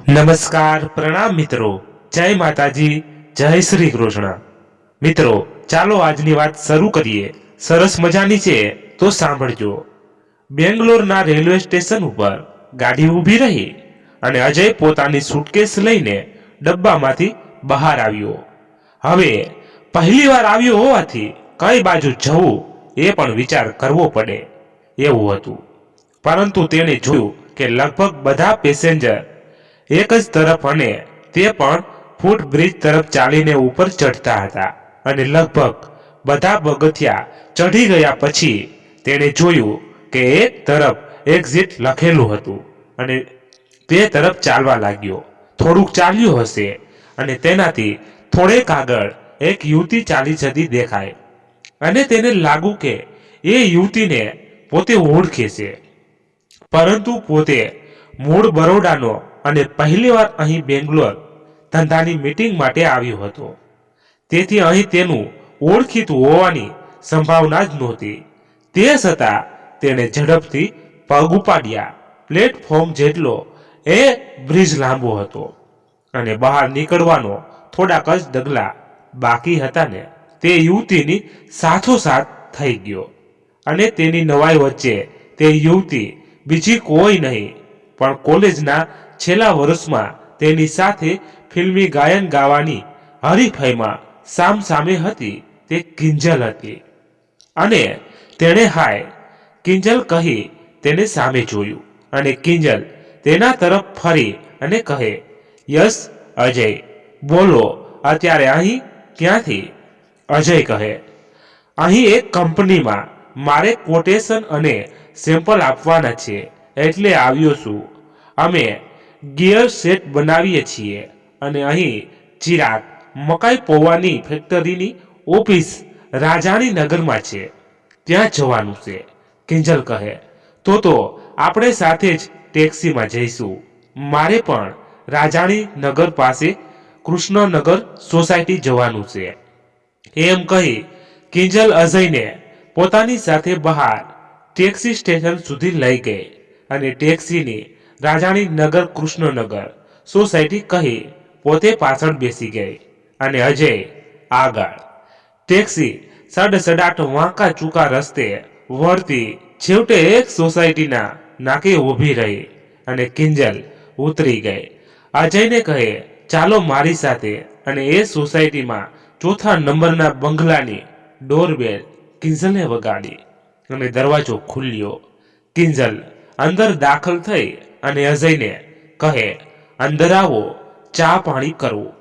નમસ્કાર પ્રણામ મિત્રો, જય માતાજી, જય શ્રી કૃષ્ણ। મિત્રો ચાલો આજની વાત શરૂ કરીએ। સરસ મજાની છે તો સાંભળજો। બેંગ્લોરના રેલવે સ્ટેશન ઉપર ગાડી ઊભી રહી અને અજય પોતાની સુટકેસ લઈને ડબ્બામાંથી બહાર આવ્યો। હવે પહેલી વાર આવ્યો હોવાથી કઈ બાજુ જવું એ પણ વિચાર કરવો પડે એવું હતું, પરંતુ તેણે જોયું કે લગભગ બધા પેસેન્જર એક જ તરફ અને તે પણ ફૂટ બ્રિજ તરફ ચાલીને ઉપર ચડતા હતા અને લગભગ બધા પગથિયા ચઢી ગયા પછી તેણે જોયું કે એક તરફ એક્ઝિટ લખેલું હતું અને તે તરફ ચાલવા લાગ્યો। થોડુંક ચાલ્યું હશે અને તેનાથી થોડેક આગળ એક યુવતી ચાલી જતી દેખાય અને તેને લાગ્યું કે એ યુવતીને પોતે ઓળખે છે, પરંતુ પોતે મૂળ બરોડાનો અને પહેલીવાર અહીં બેંગ્લોર ધંધાની મીટિંગ માટે આવ્યો હતો, તેથી અહીં તેનું ઓળખીતું હોવાની સંભાવના જ નહોતી। તે છતાં તેણે ઝડપથી પગ ઉપાડ્યા। પ્લેટફોર્મ જેટલો એ બ્રિજ લાંબો હતો અને બહાર નીકળવાનો થોડાક જ ડગલા બાકી હતા ને તે યુવતીની સાથોસાથ થઈ ગયો અને તેની નવાઈ વચ્ચે તે યુવતી બીજી કોઈ નહીં પણ કોલેજના છેલ્લા વર્ષમાં તેની સાથે ફિલ્મી ગાયન ગાવાની હરીફાઈમાં સામસામે હતી તે કિંજલ હતી અને તેણે હાય કિંજલ કહી તેને સામે જોયું અને કિંજલ તેના તરફ ફરી અને કહે, યસ અજય, બોલો અત્યારે અહીં ક્યાંથી? અજય કહે, અહીં એક કંપનીમાં મારે કોટેશન અને સેમ્પલ આપવાના છે એટલે આવ્યો છું। અમે ગિયર સેટ બનાવીએ છીએ અને અહીં ચિરાગ મકાઈ પૌવાની ફેક્ટરીની ઓફિસ રાજાણી નગરમાં છે, ત્યાં જવાનું છે। કિંજલ કહે, તો આપણે સાથે જ ટેક્સીમાં જઈશું। મારે પણ રાજાણી નગર પાસે કૃષ્ણનગર સોસાયટી જવાનું છે। એમ કહી કિંજલ અજયને પોતાની સાથે બહાર ટેક્સી સ્ટેશન સુધી લઈ ગઈ અને ટેક્સીની રાજાણી નગર કૃષ્ણનગર સોસાયટી કહી પોતે પાછળ બેસી ગઈ અને અજય આગળ। ટેક્સી સડસડાટ વાંકા ચૂકા રસ્તે વળતી છેવટે એક સોસાયટીના નાકે ઊભી રહી અને કિંજલ ઉતરી ગઈ। અજયને કહે, ચાલો મારી સાથે, અને એ સોસાયટીમાં ચોથા નંબરના બંગલાની ડોરબેલ કિંજલે વગાડી અને દરવાજો ખુલ્યો। કિંજલ અંદર દાખલ થઈ અને અજયને કહે, અંદર આવો, ચા પાણી કરવું,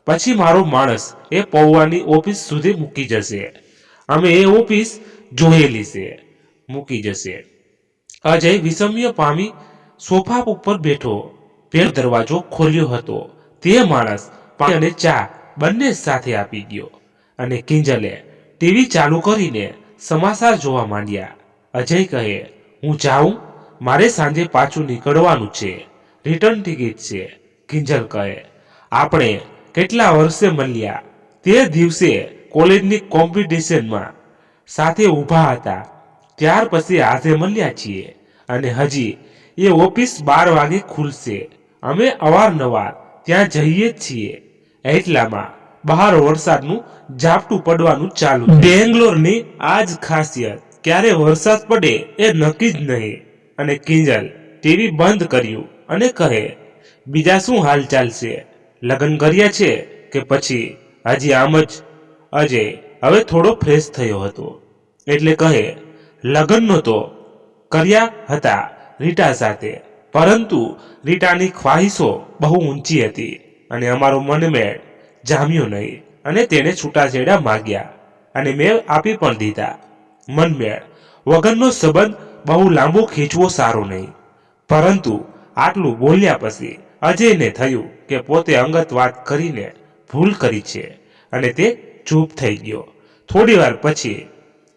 પછી મારો માણસ એ પૌવાની ઓફિસ સુધી મૂકી જશે। અમે એ ઓફિસ જોયેલી છે, મૂકી જશે। અજય વિષમ્ય પામી સોફા ઉપર બેઠો। પેલો દરવાજો ખોલ્યો હતો, તે માણસ પાણી અને ચા બંને સાથે આપી ગયો અને કિંજલે ટીવી ચાલુ કરીને સમાચાર જોવા માંડ્યા। અજય કહે, હું જાઉં, મારે સાંજે પાછું નીકળવાનું છે, રિટર્ન ટિકિટ છે। કિંજલ કહે, આપણે કેટલા વર્ષે મળ્યા, તે દિવસે કોલેજની કોમ્પિટિશનમાં સાથે ઊભા હતા, ત્યાર પછી આજે મળ્યા છીએ અને હજી એ ઓફિસ 12 વાગે ખુલશે। અમે અવારનવાર ત્યાં જઈએ જ છીએ, એટલામાં બહાર વરસાદનું ઝાપટું પડવાનું ચાલુ। બેંગ્લોરની આ જ ખાસિયત, ક્યારે વરસાદ પડે એ નક્કી જ નહીં। અને કિંજલ ટીવી બંધ કર્યું અને કહે, બીજા શું હાલચાલ છે? લગ્ન કર્યા છે કે પછી હજી આમ જ? અજય હવે થોડો ફ્રેશ થયો હતો એટલે કહે, લગ્નનો તો કર્યા હતા રીટા સાથે, પરંતુ રીટાની ખ્વાહિશો બહુ ઊંચી હતી અને અમારો મનમેળ જામ્યો નહીં અને તેને છૂટાછેડા માગ્યા અને મેં આપી પણ દીધા। મનમેળ વગરનો સંબંધ બહુ લાંબો ખીંચવો સારો નહીં। પરંતુ આટલું બોલ્યા પછી અજયને થયું કે પોતે અંગત વાત કરીને ભૂલ કરી છે અને તે ચૂપ થઈ ગયો। થોડી વાર પછી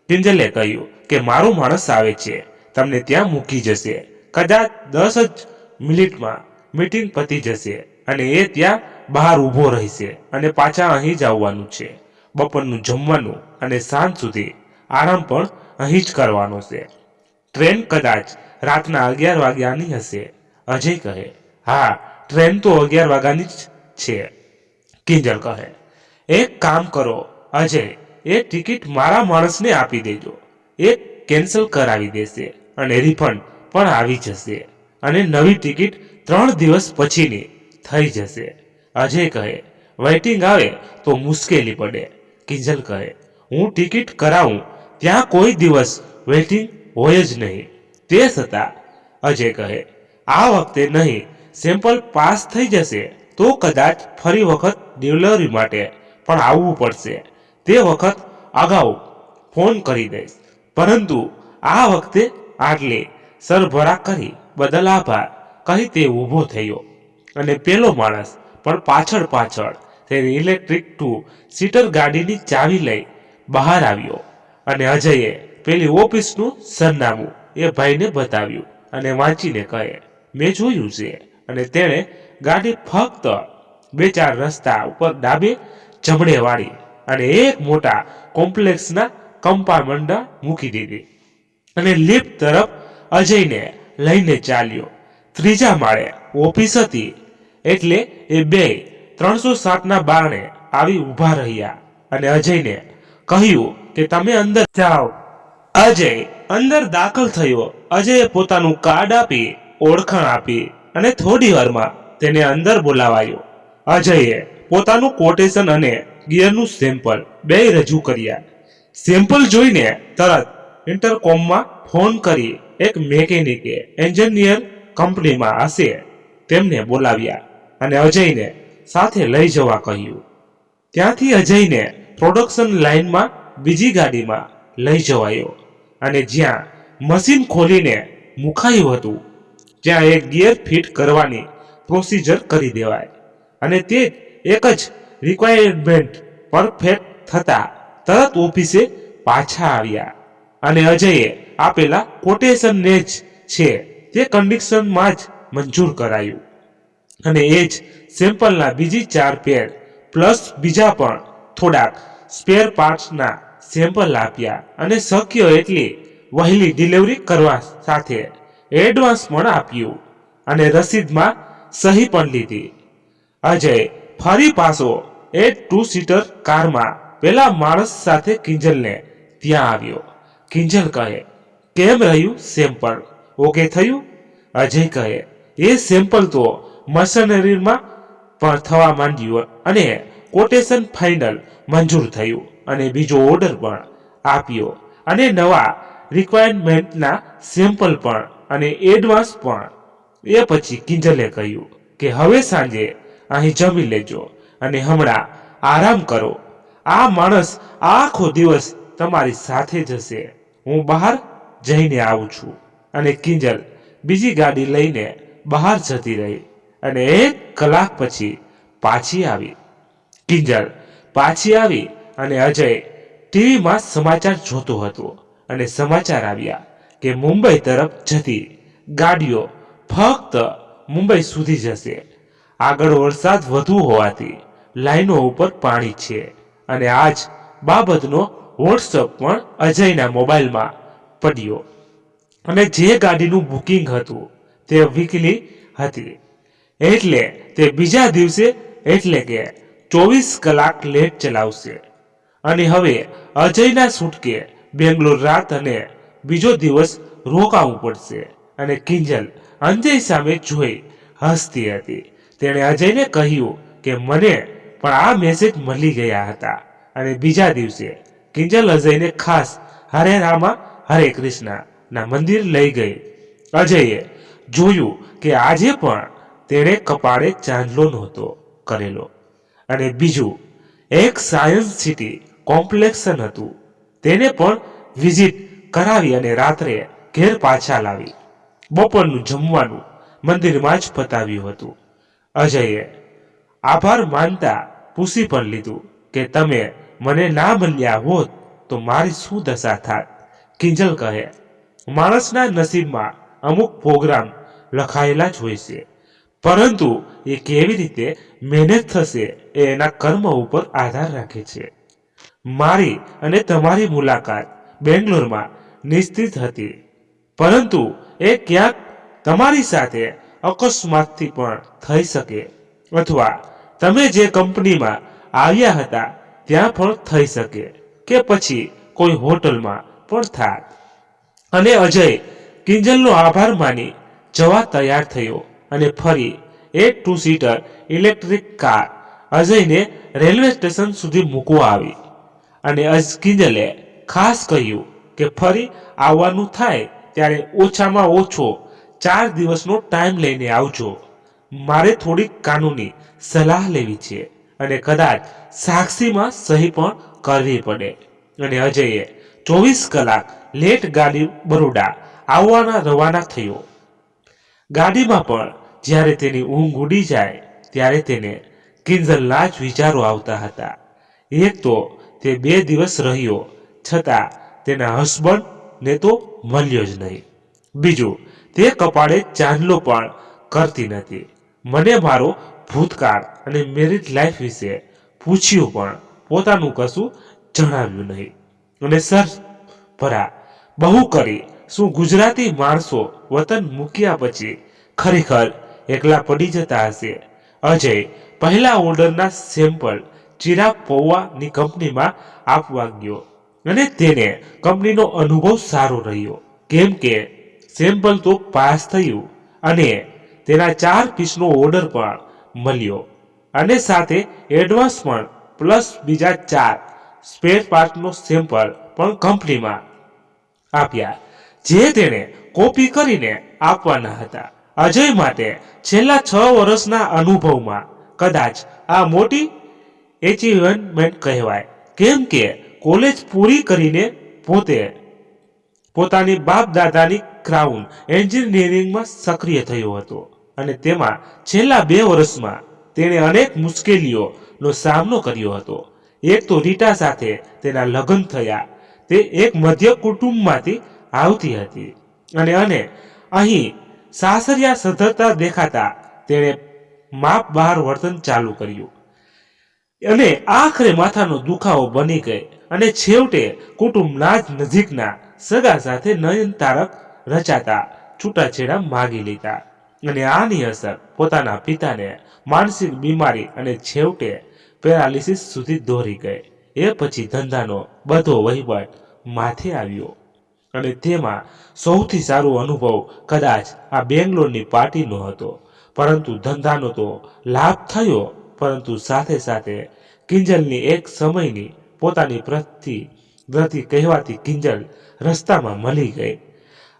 કિંજલે કહ્યું કે મારો માણસ આવે છે, તમને ત્યાં મૂકી જશે, કદાચ 10 જ મિનિટમાં મીટિંગ પતી જશે અને એ ત્યાં બહાર ઊભો રહેશે અને પાછા અહીં જ આવવાનું છે। બપોરનું જમવાનું અને સાંજ સુધી આરામ પણ અહીં જ કરવાનો છે। ટ્રેન કદાચ રાતના 11 વાગ્યાની હશે। અજય કહે, હા, ટ્રેન તો 11 વાગ્યાની જ છે, કિંજલ કહે. એક કામ કરો અજય, એ ટિકિટ મારા માણસને આપી દેજો. એ કેન્સલ કરાવી દેશે અને રિફંડ પણ આવી જશે અને નવી ટિકિટ 3 દિવસ પછીની થઈ જશે. અજય કહે, વેઇટિંગ આવે તો મુશ્કેલી પડે. કિંજલ કહે, હું ટિકિટ કરાવું ત્યાં કોઈ દિવસ વેઇટિંગ હોય જ નહીં. તે છતાં અજય કહે, આ વખતે નહીં, સેમ્પલ પાસ થઈ જશે તો કદાચ ફરી વખત ડિલિવરી માટે પણ આવવું પડશે. તે વખત અગાઉ ફોન કરી દઈશ, પરંતુ આ વખતે આટલી સરભરા કરી બદલ આભાર કહી તે ઊભો થયો અને પેલો માણસ પણ પાછળ પાછળ તેની ઇલેક્ટ્રિક 2 સીટર ગાડીની ચાવી લઈ બહાર આવ્યો અને અજયે પેલી ઓફિસનું સરનામું એ ભાઈને બતાવ્યું અને વાંચીને કહે, મેં જોયું છે. અને તેણે ગાડી ફક્ત 2-4 રસ્તા ઉપર ડાબે જમણે વાળી અને એક મોટા કોમ્પ્લેક્સના કમ્પાર્ટમેન્ટમાં મૂકી દીધી અને લિફ્ટ તરફ અજયને લઈને ચાલ્યો. 3જા માળે ઓફિસ હતી એટલે એ બે 307ના બારણે આવી ઊભા રહ્યા અને અજયને કહ્યું કે તમે અંદર જાઓ. અજય અંદર દાખલ થયો. અજયે પોતાનું કાર્ડ આપી ઓળખાણ આપી અને થોડી વારમાં તેને અંદર બોલાવાયો. અજયે પોતાનું કોટેશન અને ગિયરનું સેમ્પલ બે રજૂ કર્યા. સેમ્પલ જોઈને તરત ઇન્ટરકોમમાં ફોન કરી એક મેકેનિકે એન્જિનિયર કંપનીમાં હશે તેમને બોલાવ્યા અને અજયને સાથે લઈ જવા કહ્યું. ત્યાંથી અજયને પ્રોડક્શન લાઇનમાં બીજી ગાડીમાં લઈ જવાયો અને જ્યાં મશીન ખોલીને મુકાયું હતું ત્યાં એક ગિયર ફિટ કરવાની પ્રોસિજર કરી દેવાય અને તે એક જ રિક્વાયરમેન્ટ પરફેક્ટ થતા તરત ઓફિસે પાછા આવ્યા અને અજયે આપેલા કોટેશનને જ છે તે કન્ડિશનમાં જ મંજૂર કરાયું અને એ જ સેમ્પલના બીજી 4 પેર પ્લસ બીજા પણ થોડાક સ્પેર પાર્ટ્સના સેમ્પલ આપ્યા અને શક્ય એટલી વહેલી ડિલિવરી કરવા સાથે એડવાન્સ પણ આપ્યું અને રસીદમાં સહી પણ લીધી. અજય ફરી પાછો એ 2 સીટર કારમાં પેલા માણસ સાથે કિંજલને ત્યાં આવ્યો. કિંજલ કહે, કેમ રહ્યું સેમ્પલ? ઓકે થયું? અજય કહે, એ સેમ્પલ તો મશીનરીમાં પણ થવા માંડ્યું અને કોટેશન ફાઇનલ મંજૂર થયું અને બીજો ઓર્ડર પણ આપ્યો અને નવા રિક્વાયરમેન્ટના સેમ્પલ પણ અને એડવાન્સ પણ. એ પછી કિંજલે કહ્યું કે હવે સાંજે અહીં જમી લેજો અને હમણાં આરામ કરો. આ માણસ આખો દિવસ તમારી સાથે જશે. હું બહાર જઈને આવું છું. અને કિંજલ બીજી ગાડી લઈને બહાર જતી રહી અને 1 કલાક પછી પાછી આવી. કિંજલ પાછી આવી અને અજય ટીવીમાં સમાચાર જોતો હતો અને સમાચાર આવ્યા કે મુંબઈ તરફ જતી ગાડીઓ ફક્ત મુંબઈ સુધી જશે. આગળ વરસાદ વધુ હોવાથી લાઈનો ઉપર પાણી છે અને આજ બાબતનો વોટ્સઅપ પણ અજયના મોબાઈલમાં પડ્યો અને જે ગાડીનું બુકિંગ હતું તે વીકલી હતી એટલે તે બીજા દિવસે એટલે કે 24 કલાક લેટ ચલાવશે અને હવે અજયના છૂટકે બેંગ્લોર રાત અને બીજો દિવસ રોકાવું પડશે. અને કિંજલ અજય સામે જોઈ હસતી હતી. તેણે અજયને કહ્યું કે મને પણ આ મેસેજ મળી ગયા હતા અને બીજા દિવસે કિંજલ અજયને ખાસ હરે રામા હરે કૃષ્ણ ના મંદિર લઈ ગઈ. અજયે જોયું કે આજે પણ તેણે કપાળે ચાંદલો નહોતો કરેલો અને બીજું એક સાયન્સ સિટી કોમ્પ્લેક્સન હતું તેને પણ વિઝિટ કરાવી અને રાત્રે ઘેર પાછા લાવી. બપોરનું જમવાનું મંદિરમાં જ પતાવ્યું હતું. અજયે આભાર માનતા પૂછી પણ લીધું કે તમે મને ના મળ્યા હોત તો મારી શું દશા થાત. કિંજલ કહે, માણસના નસીબમાં અમુક પ્રોગ્રામ લખાયેલા જ હોય છે, પરંતુ એ કેવી રીતે મેનેજ થશે એ એના કર્મ ઉપર આધાર રાખે છે. મારી અને તમારી મુલાકાત બેંગ્લોરમાં નિશ્ચિત હતી, પરંતુ એ ક્યાંક તમારી સાથે અકસ્માતથી પણ થઈ શકે, અથવા તમે જે કંપનીમાં આવ્યા હતા ત્યાં પણ થઈ શકે, કે પછી કોઈ હોટલમાં પણ થાત. અને અજય કિંજલનો આભાર માની જવા તૈયાર થયો અને ફરી એક 2 સીટર ઇલેક્ટ્રિક કાર અજયને રેલવે સ્ટેશન સુધી મૂકવા આવી. અને કિંજલે ખાસ કહ્યું કે ફરી આવવાનું થાય ત્યારે ઓછામાં ઓછો 4 દિવસનો ટાઈમ લઈને આવજો. મારે થોડીક કાનૂની સલાહ લેવી છે અને કદાચ સાક્ષીમાં સહી પણ કરવી પડે. અને અજયે 24 કલાક લેટ ગાડી બરોડા આવવાના રવાના થયો. ગાડીમાં પણ જ્યારે તેની ઊંઘ ઉડી જાય ત્યારે તેને કિંજલના જ વિચારો આવતા હતા. એક તો તે 2 દિવસ રહ્યો છતાં તેના હસબન્ડને તો મળ્યો જ નહીં. બીજું, તે કપાળે ચાંદલો પણ કરતી નથી. મને મારો ભૂતકાળ અને મેરિડ લાઈફ વિશે પૂછ્યું પણ પોતાનું કશું જણાવ્યું નહીં. અને સર ભરા બહુ કરી શું ગુજરાતી માણસો વતન મૂક્યા પછી ખરેખર એકલા પડી જતા હશે? અજય પહેલા ઓર્ડરના સેમ્પલ ચિરાગ પૌવાની કંપનીમાં આપવા ગયો અને તેને કંપનીનો અનુભવ સારો રહ્યો, કેમ કે સેમ્પલ તો પાસ થયું અને તેના 4 પીસનો ઓર્ડર પણ મળ્યો અને સાથે એડવાન્સ પણ પ્લસ બીજા 4 સ્પેર પાર્ટનો સેમ્પલ પણ કંપનીમાં આપ્યા, જે તેણે કોપી કરીને આપવાના હતા. અજય માટે છેલ્લા 6 વર્ષના અનુભવમાં કદાચ આ મોટી એચિવમેન્ટ કહેવાય, કેમ કે કોલેજ પૂરી કરીને પોતાની બાપ દાદાની ક્રાઉન એન્જિનિયરિંગમાં સક્રિય થયો હતો અને તેમાં છેલ્લા 2 વર્ષમાં તેણે અનેક મુશ્કેલીઓનો સામનો કર્યો હતો. એક તો રીટા સાથે તેના લગ્ન થયા, તે એક મધ્ય કુટુંબમાંથી આવતી હતી અને અહીં સાસરિયા સધરતા દેખાતા તેણે માપ બહાર વર્તન ચાલુ કર્યું અને આખરે માથાનો દુખાવો બની ગઈ અને છેવટે કુટુંબના જ નજીકના સગા સાથે નયનતારક રચાતા છૂટાછેડા માગી લીધા. અને આની અસર પોતાના પિતાને માનસિક બીમારી અને છેવટે પેરાલિસિસ સુધી દોરી ગઈ. એ પછી ધંધાનો બધો વહીવટ માથે આવ્યો અને તેમાં સૌથી સારો અનુભવ કદાચ આ બેંગ્લોરની પાર્ટીનો હતો. પરંતુ ધંધાનો તો લાભ થયો, પરંતુ સાથે સાથે કિંજલની એક સમયની પોતાની પ્રતિ કહેવાતી કિંજલ રસ્તામાં મળી ગઈ.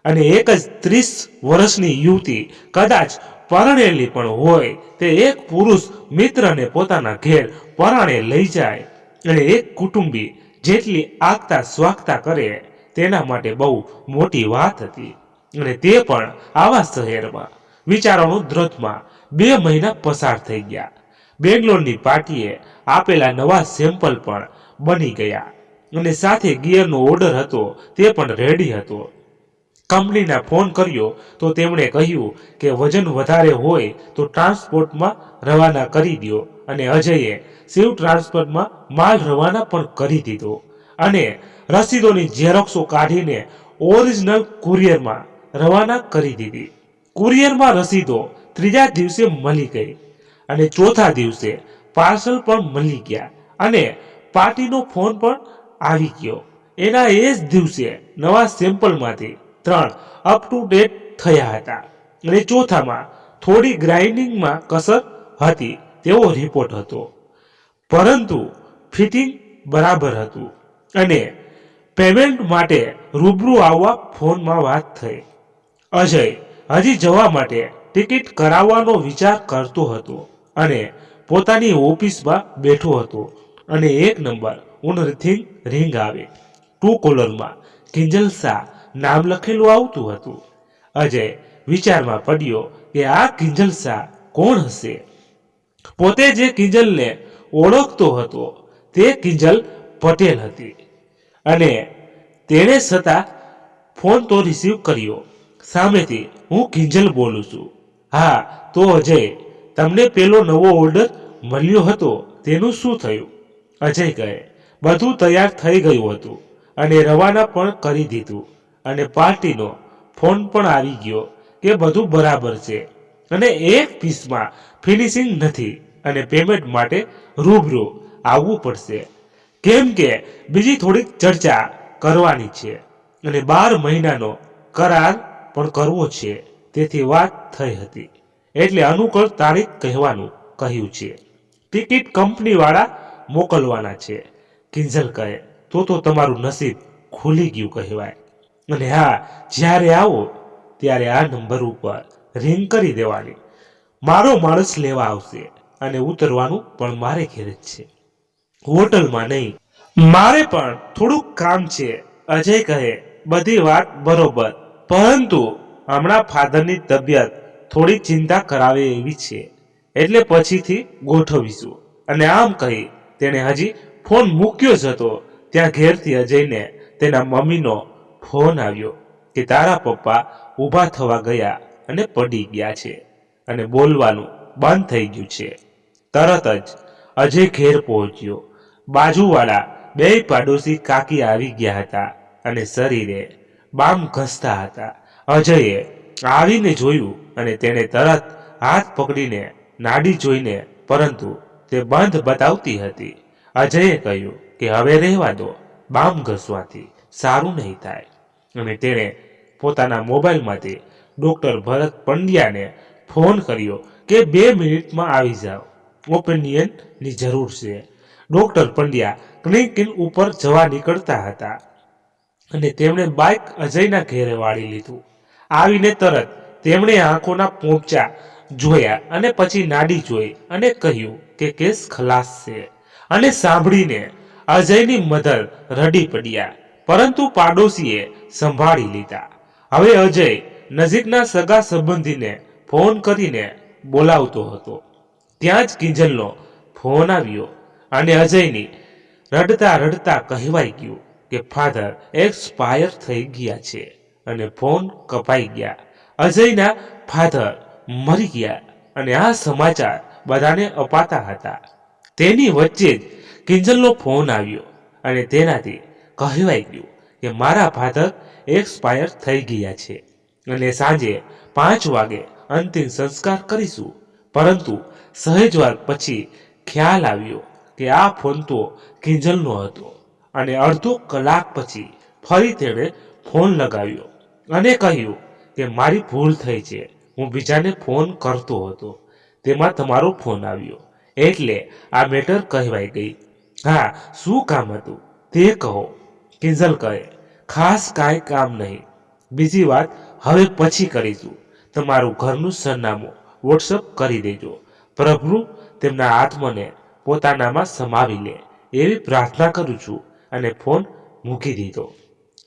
અને એક જ 30 વર્ષની યુવતી કદાચ પરણેલી પણ હોય તે એક પુરુષ મિત્રને પોતાના ઘેર પરાણે લઈ જાય અને એક કુટુંબી જેટલી આગતા સ્વાગતા કરે તેના માટે બહુ મોટી વાત હતી. અને તે પણ આવા શહેરમાં. વિચારોનું દ્રથમાં 2 મહિના પસાર થઈ ગયા. બેંગ્લોરની પાર્ટીએ આપેલા નવા સેમ્પલ પણ બની ગયા અને સાથે ગિયરનો ઓર્ડર હતો તે પણ રેડી હતો. કંપનીને ફોન કર્યો તો તેમણે કહ્યું કે વજન વધારે હોય તો ટ્રાન્સપોર્ટમાં રવાના કરી દો અને અજયે શિવ ટ્રાન્સપોર્ટમાં માલ રવાના પણ કરી દીધો અને રસીદોની ઝેરોક્સો કાઢીને ઓરિજિનલ કુરિયરમાં રવાના કરી દીધી. કુરિયરમાં રસીદો 3જા દિવસે મળી ગઈ અને 4થા દિવસે પાર્સલ પણ મળી ગયા અને પાર્ટીનો ફોન પણ આવી ગયો. એના એ જ દિવસે નવા સેમ્પલમાંથી 3 અપ ટુ ડેટ થયા હતા અને 4થામાં થોડી ગ્રાઇન્ડિંગમાં કસર હતી તેવો રિપોર્ટ હતો, પરંતુ ફિટિંગ બરાબર હતું. અને પેમેન્ટ માટે રૂબરૂ આવવા ફોનમાં વાત થઈ. અજય હજી જવા માટે ટિકિટ કરાવવાનો વિચાર કરતો હતો અને પોતાની ઓફિસમાં બેઠો હતો અને 1 નંબર ઉનરથી રિંગ આવે. ટુ કોલરમાં કિંજલ શાહ નામ લખેલું આવતું હતું. અજય વિચારમાં પડ્યો કે આ કિંજલ શાહ કોણ હશે? પોતે જે કિંજલને ઓળખતો હતો તે કિંજલ પટેલ હતી અને તેણે છતાં ફોન તો રિસીવ કર્યો. સામેથી, હું કિંજલ બોલું છું. હા, તો અજય, તમને પેલો નવો ઓર્ડર મળ્યો હતો તેનું શું થયું? અજય કહે, બધું તૈયાર થઈ ગયું હતું અને રવાના પણ કરી દીધું અને પાર્ટીનો ફોન પણ આવી ગયો કે બધું બરાબર છે. અને એક પીસમાં ફિનિશિંગ નથી અને પેમેન્ટ માટે રૂબરૂ આવવું પડશે, કેમ કે બીજી થોડીક ચર્ચા કરવાની છે અને 12 મહિનાનો કરાર પણ કરવો છે. તેથી વાત થઈ હતી એટલે અનુકૂળ તારીખ કહેવાનું કહ્યું છે. ટિકિટ કંપનીવાળા મોકલવાના છે. કિંજલ કહે, તો તમારું નસીબ ખુલી ગયું કહેવાય. અને હા, જ્યારે આવો ત્યારે આ નંબર ઉપર રિંગ કરી દેવાની. મારો માણસ લેવા આવશે અને ઉતરવાનું પણ મારે ઘેર જ છે, હોટલમાં નહીં. મારે પણ થોડુંક કામ છે. અજય કહે, બધી વાત બરોબર, પરંતુ હમણાં ફાધરની તબિયત થોડી ચિંતા કરાવે એવી છે, એટલે પછીથી ગોઠવીશું. અને આમ કહી તેણે હજી ફોન મૂક્યો જ હતો ત્યાં ઘેરથી અજયને તેના મમ્મીનો ફોન આવ્યો કે તારા પપ્પા ઊભા થવા ગયા અને પડી ગયા છે અને બોલવાનું બંધ થઈ ગયું છે. તરત જ અજય ઘેર પહોંચ્યો. બાજુવાળા બે પાડોશી કાકી આવી ગયા હતા અને શરીરે બામ ઘસતા હતા. અજયે આવીને જોયું અને તેણે તરત હાથ પકડીને નાડી જોઈને, પરંતુ તે બંધ બતાવતી હતી. અજયે કહ્યું કે હવે રહેવા દો, બામ ઘસવાથી સારું નહીં થાય. અને તેણે પોતાના મોબાઈલમાંથી ડોક્ટર ભરત પંડ્યાને ફોન કર્યો કે 2 મિનિટમાં આવી જાઓ, ઓપિનિયનની જરૂર છે. ડોક્ટર પંડ્યા ક્લિનિક ઉપર જવા નીકળતા હતા અને તેમણે બાઇક અજયના ઘેરે વાળી લીધું. આવીને તરત તેમણે આંખોના પોપચા જોયા અને પછી નાડી જોઈ અને કહ્યું કે કેસ ખલાસ છે. અને સાંભળીને અજયની મધર રડી પડ્યા, પરંતુ પાડોશીએ સંભાળી લીધા. હવે અજય નજીકના સગા સંબંધીને ફોન કરીને બોલાવતો હતો. ત્યાં જ કિંજલનો ફોન આવ્યો અને અજયની રડતા રડતા કહેવાઈ ગયું કે ફાધર એક્સપાયર થઈ ગયા છે અને ફોન કપાઈ ગયા. અજયના ફાધર મરી ગયા અને આ સમાચાર બધાને અપાતા હતા. તેની વચ્ચે જ કિંજલનો ફોન આવ્યો અને તેનાથી કહેવાઈ ગયું કે મારા ફાધર એક્સપાયર થઈ ગયા છે અને સાંજે 5 વાગે અંતિમ સંસ્કાર કરીશું. પરંતુ સહેજવાર પછી ખ્યાલ આવ્યો કે આ ફોન તો કિંજલનો હતો અને અડધો કલાક પછી ફરી તેણે ફોન લગાવ્યો અને કહ્યું કે મારી ભૂલ થઈ છે, હું બીજાને ફોન કરતો હતો, તેમાં તમારો ફોન આવ્યો એટલે આ મેટર કહેવાઈ ગઈ. હા, શું કામ હતું તે કહો. કિંજલ કહે, ખાસ કાંઈ કામ નહીં, બીજી વાત હવે પછી કરીશું. તમારું ઘરનું સરનામું વોટ્સઅપ કરી દેજો. પ્રભુ તેમના આત્માને પોતાનામાં સમાવી લે એવી પ્રાર્થના કરું છું. અને ફોન મૂકી દીધો.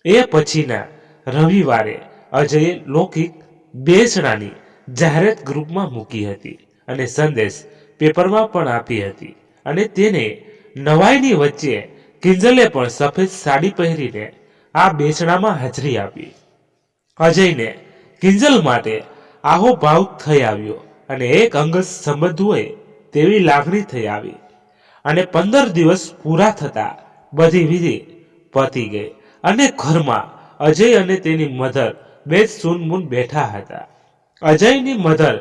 એ પછીના રવિવારે અજયે લૌકિક બેસણાની જાહેરાત ગ્રુપમાં મૂકી હતી અને સંદેશ પેપરમાં પણ આપી હતી. અને તેને નવાઈની વચ્ચે કિંજલે પણ સફેદ સાડી પહેરીને આ બેસણામાં હાજરી આપી. અજયને કિંજલ માટે આહો ભાવ થઈ આવ્યો અને એક અંગત સંબંધ હોય તેવી લાગણી થઈ આવી. અને 15 દિવસ પૂરા થતા બધી વિધિ પતી ગઈ અને ઘરમાં અજય અને તેની મધર બે સૂનમૂન બેઠા હતા. અજયની મધર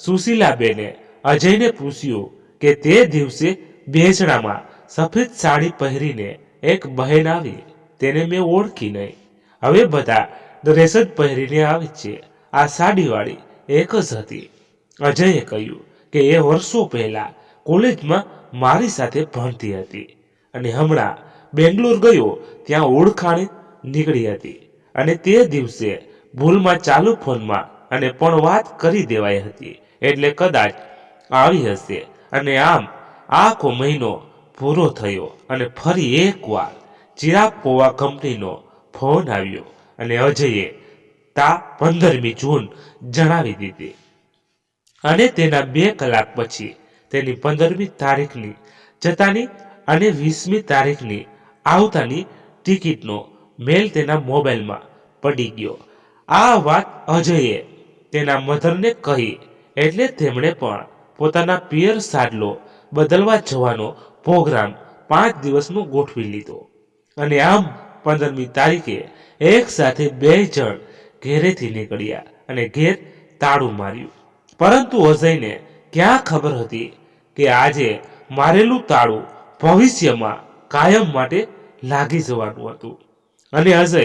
સુશીલાબેને અજયને પૂછ્યું કે તે દિવસે બેસણામાં સફેદ સાડી પહેરીને એક બહેન આવી, તેને મેં ઓળખી નહીં. હવે બધા ડ્રેસ જ પહેરીને આવે છે, આ સાડીવાળી એક જ હતી. અજયે કહ્યું કે એ વર્ષો પહેલા કોલેજમાં મારી સાથે ભણતી હતી અને હમણાં બેંગ્લોર ગયો ત્યાં ઓળખાણ નીકળી હતી અને તે દિવસે ભૂલમાં ચાલુ ફોનમાં અને પણ વાત કરી દેવાઈ હતી એટલે કદાચ આવી હશે. અને આમ આખો મહિનો પૂરો થયો અને ફરી એકવાર ચિરાગ પોવા કંપનીનો ફોન આવ્યો અને અજયે તા 15મી જૂન જણાવી દીધી. અને તેના 2 કલાક પછી તેની 15મી તારીખની જતાની અને 20મી તારીખની આવતાની ટિકિટનો મેલ તેના મોબાઈલમાં પડી ગયો. આ વાત અજયે તેના મધરને કહી એટલે તેમણે પણ પોતાના પિયર સાડલો બદલવા જવાનો પ્રોગ્રામ 5 દિવસનો ગોઠવી લીધો. અને આમ 15મી તારીખે એક સાથે 2 જણ ઘેરેથી નીકળ્યા અને ઘેર તાળું માર્યું. પરંતુ અજયને ક્યાં ખબર હતી કે આજે મારેલું તાળું ભવિષ્યમાં કાયમ માટે લાગી જવાનું હતું. અને અજય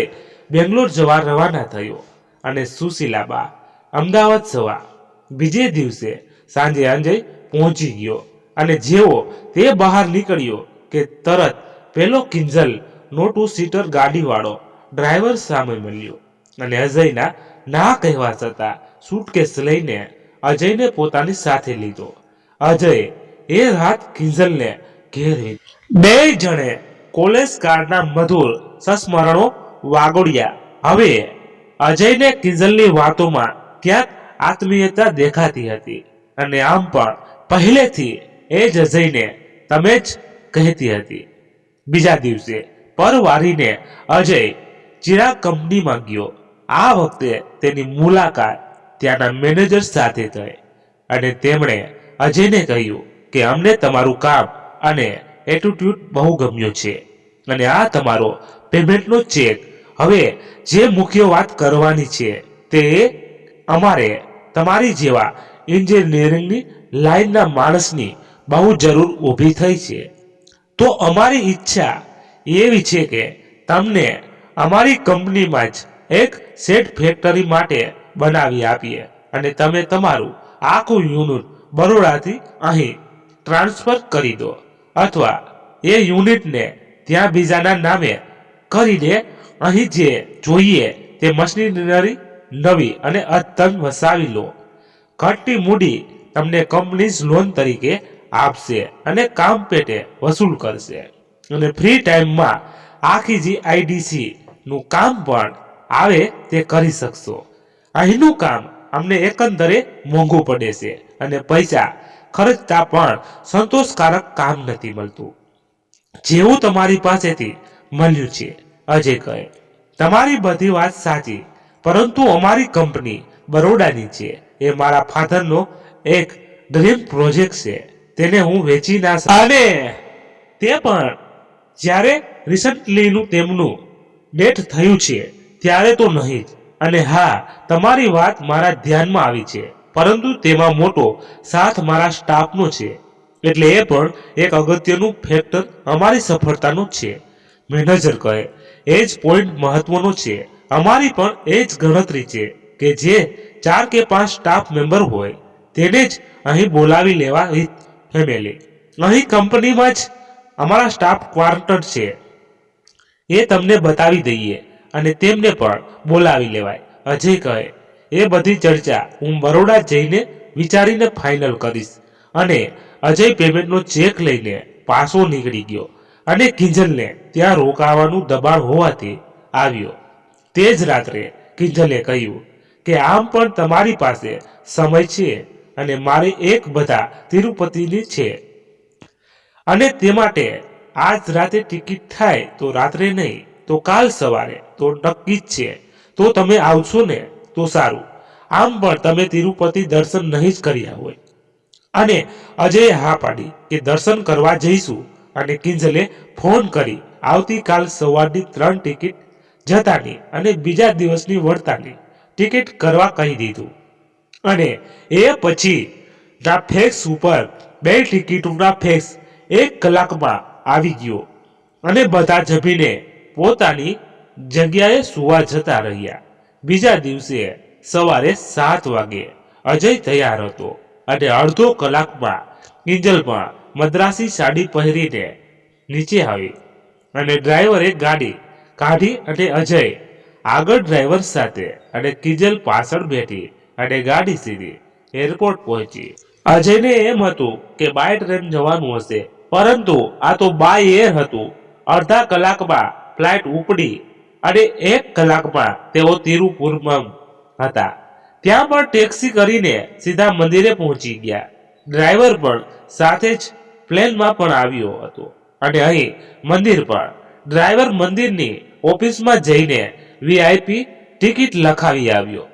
બેંગ્લોર જવા રવાના થયો અને સુશીલાબા અમદાવાદ જવા બીજે દિવસે સાંજે અજય પહોંચી ગયો. અને જેવો તે બહાર નીકળ્યો કે તરત પેલો કિંજલ નો 2 સીટર ગાડીવાળો ડ્રાઈવર સામે મળ્યો અને અજયના ના કહેવા છતાં સુટકેસ લઈને અજયને પોતાની સાથે લીધો. અજય એ રાત કિંજલને ઘેર બે જણે કોલેજ કાળના મધુર સંસ્મરણો વાગોડ્યા. હવે અજયને કિંજલની વાતોમાં ક્યાંક આત્મીયતા દેખાતી હતી અને આમ પણ પહેલેથી એ જ અજયને તમે જ કહેતી હતી. બીજા દિવસે પરવારીને અજય ચિરાગ કંપનીમાં ગયો. આ વખતે તેની મુલાકાત ત્યાંના મેનેજર સાથે થઈ અને તેમણે અજયને કહ્યું કે અમને તમારું કામ અને એટીટ્યુડ બહુ ગમ્યો છે અને આ તમારો પેમેન્ટનો ચેક. હવે જે મુખ્ય વાત કરવાની છે તે અમારે તમારી જેવા એન્જિનિયરિંગની લાઈનના માણસની બહુ જરૂર ઊભી થઈ છે. તો અમારી ઈચ્છા એવી છે કે તમને અમારી કંપનીમાં જ એક સેટ ફેક્ટરી માટે બનાવી આપીએ અને તમે તમારું આખું યુનિટ બરોડાથી અહીં ટ્રાન્સફર કરી દો અથવા એ યુનિટને ત્યાં બીજાના નામે કરીને અહીં જે જોઈએ તે મશીનરી નવી અને અદ્યતન વસાવી લો. ઘટતી મૂડી તમને કંપની લોન તરીકે આપશે અને કામ પેટે વસૂલ કરશે અને ફ્રી ટાઈમમાં આખી જીઆઈડીસી નું કામ પણ આવે તે કરી શકશો. અહીંનું કામ અમને એકંદરે મોંઘું પડે છે અને પૈસા ખર્ચતા પણ સંતોષકારક કામ નથી મળતું જેવું તમારી પાસેથી મળ્યું છે. અજય કહે, તમારી બધી વાત સાચી, પરંતુ અમારી કંપની બરોડાની છે. એ મારા ફાધરનો એક ડ્રીમ પ્રોજેક્ટ છે. તેને હું વેચી ના શકું અને તે પણ જ્યારે રિસન્ટલીનું તેમનું ડેથ થયું છે ત્યારે તો નહીં જ. અને હા, તમારી વાત મારા ધ્યાનમાં આવી છે, પરંતુ તેમાં મોટો સાથ મારા સ્ટાફનો છે, એટલે એ પણ એક અગત્યનું ફેક્ટર અમારી સફળતાનો છે. મેનેજર કહે, એ જ પોઈન્ટ મહત્વનો છે. અમારી પણ એ જ ગણતરી છે કે જે 4 કે 5 સ્ટાફ મેમ્બર હોય તેને જ અહીં બોલાવી લેવા વિથ ફેમિલી. અહીં કંપનીમાં જ અમારા સ્ટાફ ક્વાર્ટર છે એ તમને બતાવી દઈએ અને તેમને પણ બોલાવી લેવાય. અજય કહે, એ બધી ચર્ચા હું બરોડા જઈને વિચારીને ફાઇનલ કરીશ. અને અજય પેમેન્ટનો ચેક લઈને પાછો નીકળી ગયો અને કિંજલને ત્યાં રોકાવાનું દબાણ હોવાથી આવ્યો. તે જ રાત્રે કિંજલે કહ્યું કે આમ પણ તમારી પાસે સમય છે અને મારે એક બધા તિરુપતિની છે અને તે માટે આજ રાતે ટિકિટ થાય તો રાત્રે નહીં તો કાલ સવારે તો નક્કી જ છે. તો તમે આવશો ને તો સારું. આમ પણ તમે તિરુપતિ દર્શન નહીં જ કર્યા હોય. અને અજયે હા પાડી કે દર્શન કરવા જઈશું અને કિંજલે ફોન કરી આવતીકાલ સવારની 3 ટિકિટ જતાની અને બીજા દિવસની વળતાની ટિકિટ કરવા કહી દીધું. અને એ પછી ના ફેક્સ ઉપર 2 ટિકિટોના ફેક્સ 1 કલાકમાં આવી ગયો અને બધા જમીને પોતાની જગ્યાએ સુવા જતા રહ્યા. બીજા દિવસે સવારે 7 વાગે અજય તૈયાર હતો અને અડધો કલાકમાં કિંજલ પણ મદ્રાસી સાડી પહેરીને નીચે આવી અને ડ્રાઈવરે ગાડી કાઢી અને અજય આગળ ડ્રાઈવર સાથે અને કિંજલ પાછળ બેઠી અને ગાડી સીધી એરપોર્ટ પહોંચી. અજયને એમ હતું કે બાય ટ્રેન જવાનું હશે, પરંતુ આ તો બાય એર હતું. અડધા કલાકમાં ફ્લાઇટ ઉપડી અને 1 કલાકમાં તેઓ તિરુપુરમાં હતા. ત્યાં પણ ટેક્સી કરીને સીધા મંદિરે પહોંચી ગયા. ડ્રાઈવર પણ સાથે જ પ્લેનમાં પણ આવ્યો હતો અને અહીં મંદિર પર ડ્રાઈવર મંદિરની ઓફિસમાં જઈને વીઆઈપી ટિકિટ લખાવી આવ્યો.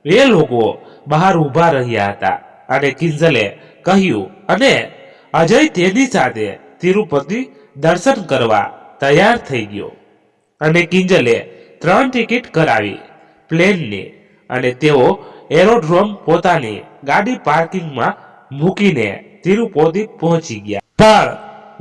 એ લોકો બહાર ઊભા રહ્યા હતા અને કિંજલે કહ્યું અને અજય તેની સાથે તિરુપતિ દર્શન કરવા તૈયાર થઈ ગયો. અને કિંજલે 3 ટિકિટ કરાવી પ્લેનની અને તેઓ એરોડ્રોમ પોતાની ગાડી પાર્કિંગમાં મૂકીને તિરુપતિ પહોંચી ગયા. પણ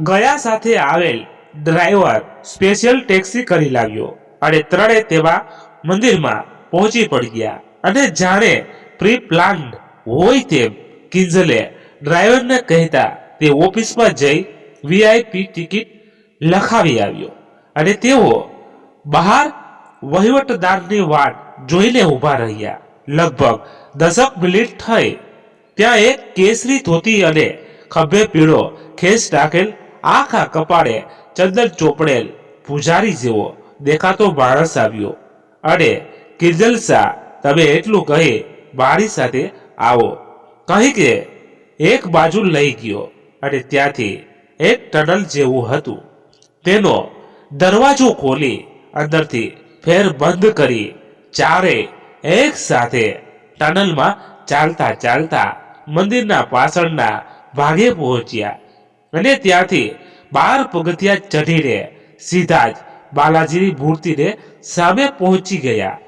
ગયા સાથે આવેલ ડ્રાઈવર સ્પેશિયલ ટેક્સી કરી લાવ્યો અને ત્રણે તેવા મંદિરમાં પહોંચી પડ્યા. અને જાણે પ્રી પ્લાન્ડ હોય તેમ કિંજલે ડ્રાઈવરને કહેતા તે ઓફિસમાં જઈ વીઆઈપી ટિકિટ લખાવી આવ્યો અને તેઓ બહાર વહીવટદારની વાટ જોઈને ઊભા રહ્યા. લગભગ 10 મિનિટ થઈ ત્યાં એક કેસરી ધોતી અને ખભે પીળો ખેસ ઢાંકેલ આખા કપાળે ચંદન ચોપડેલ પૂજારી જેવો દેખાતો માણસ આવ્યો અને કિંજલ શાહ, તમે એટલું કહી મારી સાથે આવો કહી કે એક બાજુ લઈ ગયો અને ત્યાંથી એક ટનલ જેવું હતું તેનો દરવાજો ખોલી અંદરથી ફેર બંધ કરી ચારે એક સાથે ટનલમાં ચાલતા ચાલતા મંદિરના પાછળના ભાગે પહોંચ્યા અને ત્યાંથી 12 પગથિયા ચઢીને સીધા જ બાલાજીની મૂર્તિને સામે પહોંચી ગયા.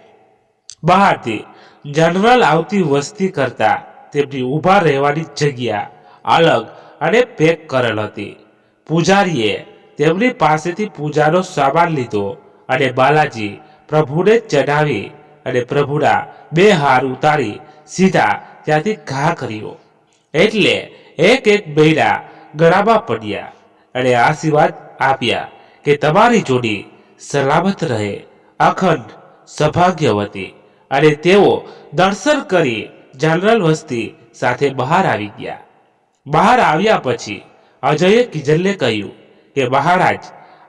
બહારથી જનરલ આવતી વસ્તી કરતા તેમની ઊભા રહેવાની જગ્યા અલગ અને પેક કરેલ હતી. પૂજારીએ તેમની પાસેથી પૂજાનો સામાન લીધો અને બાલાજી પ્રભુને ચઢાવી અને પ્રભુના 2 હાર ઉતારી સીધા ત્યાંથી ઘા કર્યો. એટલે એક બૈરા ગળામાં પડ્યા અને આશીર્વાદ આપ્યા કે તમારી જોડી સલામત રહે, અખંડ સૌભાગ્યવતી. અને તેઓ દર્શન કરી જનરલ વસ્તી સાથે બહાર આવી ગયા. બહાર આવ્યા પછી અજયે કિંજલને કહ્યું કે મહારાજ